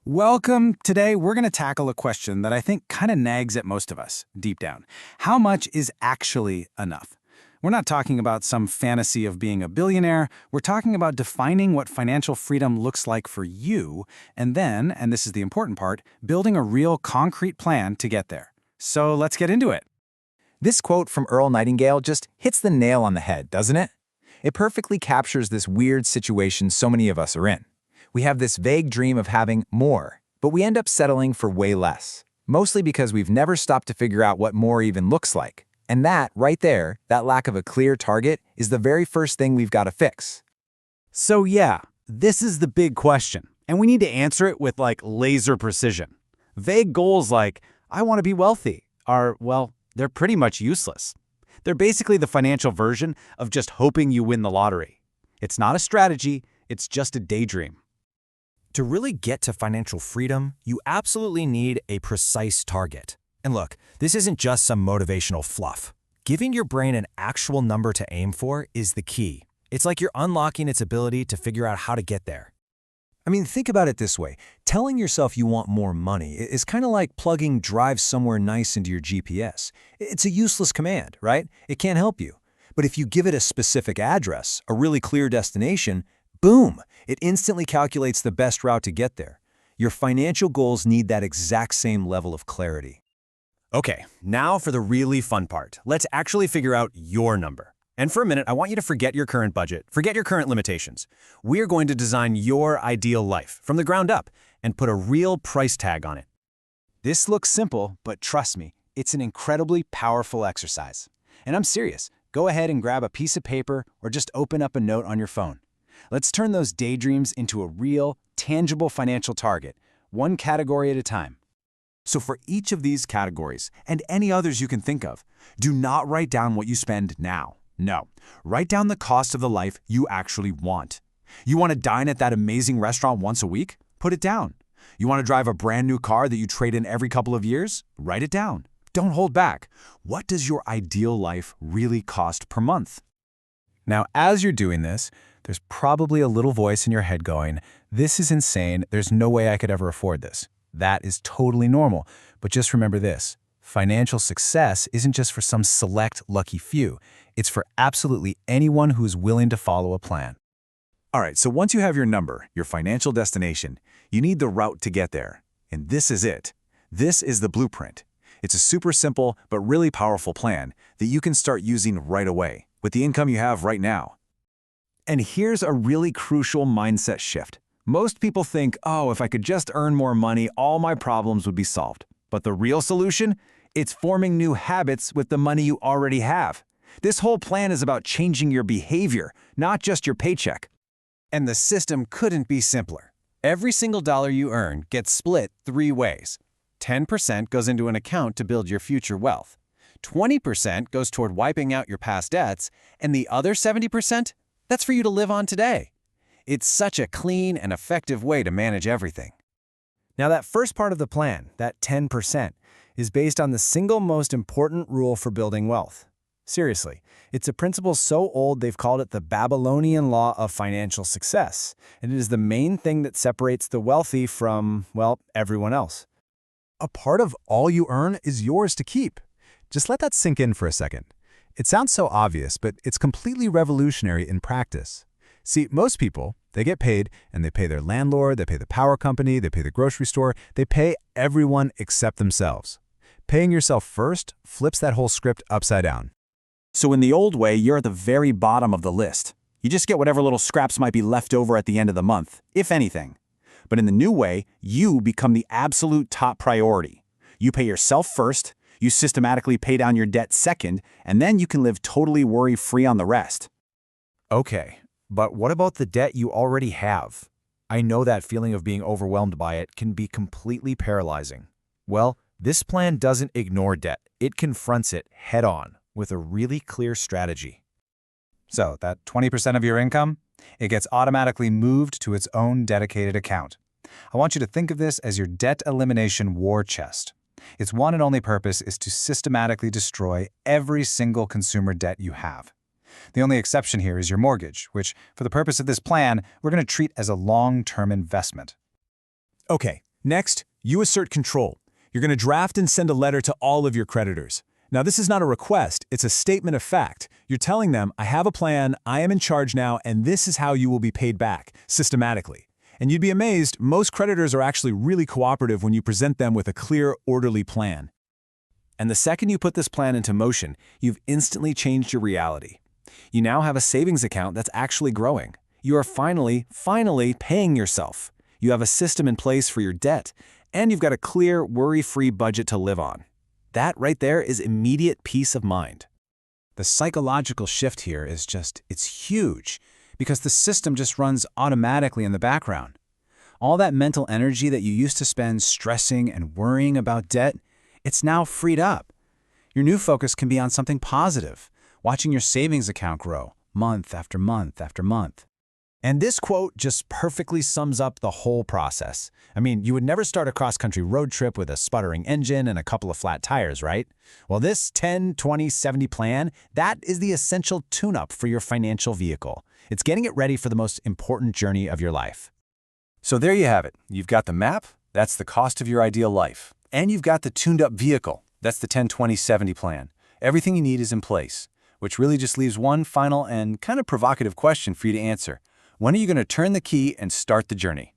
Welcome. Today, we're going to tackle a question that I think kind of nags at most of us, deep down. How much is actually enough? We're not talking about some fantasy of being a billionaire. We're talking about defining what financial freedom looks like for you, and then, and this is the important part, building a real concrete plan to get there. So let's get into it. This quote from Earl Nightingale just hits the nail on the head, doesn't it? It perfectly captures this weird situation so many of us are in. We have this vague dream of having more, but we end up settling for way less, mostly because we've never stopped to figure out what more even looks like. And that, right there, that lack of a clear target, is the very first thing we've got to fix. So yeah, this is the big question, and we need to answer it with laser precision. Vague goals like, I want to be wealthy, are, well, they're pretty much useless. They're basically the financial version of just hoping you win the lottery. It's not a strategy, it's just a daydream. To really get to financial freedom, you absolutely need a precise target. And look, this isn't just some motivational fluff. Giving your brain an actual number to aim for is the key. It's like you're unlocking its ability to figure out how to get there. I mean, think about it this way. Telling yourself you want more money is kind of like plugging drive somewhere nice into your GPS. It's a useless command, right? It can't help you. But if you give it a specific address, a really clear destination, boom, it instantly calculates the best route to get there. Your financial goals need that exact same level of clarity. Okay, now for the really fun part. Let's actually figure out your number. And for a minute, I want you to forget your current budget, forget your current limitations. We're going to design your ideal life from the ground up and put a real price tag on it. This looks simple, but trust me, it's an incredibly powerful exercise. And I'm serious. Go ahead and grab a piece of paper or just open up a note on your phone. Let's turn those daydreams into a real, tangible financial target, one category at a time. So for each of these categories, and any others you can think of, do not write down what you spend now. No, write down the cost of the life you actually want. You want to dine at that amazing restaurant once a week? Put it down. You want to drive a brand new car that you trade in every couple of years? Write it down. Don't hold back. What does your ideal life really cost per month? Now, as you're doing this, there's probably a little voice in your head going, this is insane, there's no way I could ever afford this. That is totally normal, but just remember this. Financial success isn't just for some select lucky few. It's for absolutely anyone who's willing to follow a plan. All right, so once you have your number, your financial destination, you need the route to get there. And this is it. This is the blueprint. It's a super simple but really powerful plan that you can start using right away with the income you have right now. And here's a really crucial mindset shift. Most people think, oh, if I could just earn more money, all my problems would be solved. But the real solution? It's forming new habits with the money you already have. This whole plan is about changing your behavior, not just your paycheck. And the system couldn't be simpler. Every single dollar you earn gets split 3 ways. 10% goes into an account to build your future wealth. 20% goes toward wiping out your past debts, and the other 70%? That's for you to live on today. It's such a clean and effective way to manage everything. Now that first part of the plan, that 10%, is based on the single most important rule for building wealth. Seriously, it's a principle so old they've called it the Babylonian law of financial success, and it is the main thing that separates the wealthy from, well, everyone else. A part of all you earn is yours to keep. Just let that sink in for a second. It sounds so obvious, but it's completely revolutionary in practice. See, most people, they get paid, and they pay their landlord, they pay the power company, they pay the grocery store, they pay everyone except themselves. Paying yourself first flips that whole script upside down. So in the old way, you're at the very bottom of the list. You just get whatever little scraps might be left over at the end of the month, if anything. But in the new way, you become the absolute top priority. You pay yourself first, you systematically pay down your debt second, and then you can live totally worry-free on the rest. Okay, but what about the debt you already have? I know that feeling of being overwhelmed by it can be completely paralyzing. Well, this plan doesn't ignore debt. It confronts it head-on with a really clear strategy. So that 20% of your income, it gets automatically moved to its own dedicated account. I want you to think of this as your debt elimination war chest. Its one and only purpose is to systematically destroy every single consumer debt you have. The only exception here is your mortgage, which, for the purpose of this plan, we're going to treat as a long-term investment. Okay, Next, you assert control. You're going to draft and send a letter to all of your creditors. Now, this is not a request, it's a statement of fact. You're telling them, I have a plan, I am in charge now, and this is how you will be paid back, systematically. And you'd be amazed, most creditors are actually really cooperative when you present them with a clear, orderly plan. And the second you put this plan into motion, you've instantly changed your reality. You now have a savings account that's actually growing. You are finally paying yourself. You have a system in place for your debt, and you've got a clear, worry-free budget to live on. That right there is immediate peace of mind. The psychological shift here is it's huge, because the system just runs automatically in the background. All that mental energy that you used to spend stressing and worrying about debt, it's now freed up. Your new focus can be on something positive, watching your savings account grow month after month after month. And this quote just perfectly sums up the whole process. I mean, you would never start a cross-country road trip with a sputtering engine and a couple of flat tires, right? Well, this 10-20-70 plan, that is the essential tune-up for your financial vehicle. It's getting it ready for the most important journey of your life. So there you have it. You've got the map, that's the cost of your ideal life. And you've got the tuned-up vehicle, that's the 10-20-70 plan. Everything you need is in place, which really just leaves one final and kind of provocative question for you to answer. When are you going to turn the key and start the journey?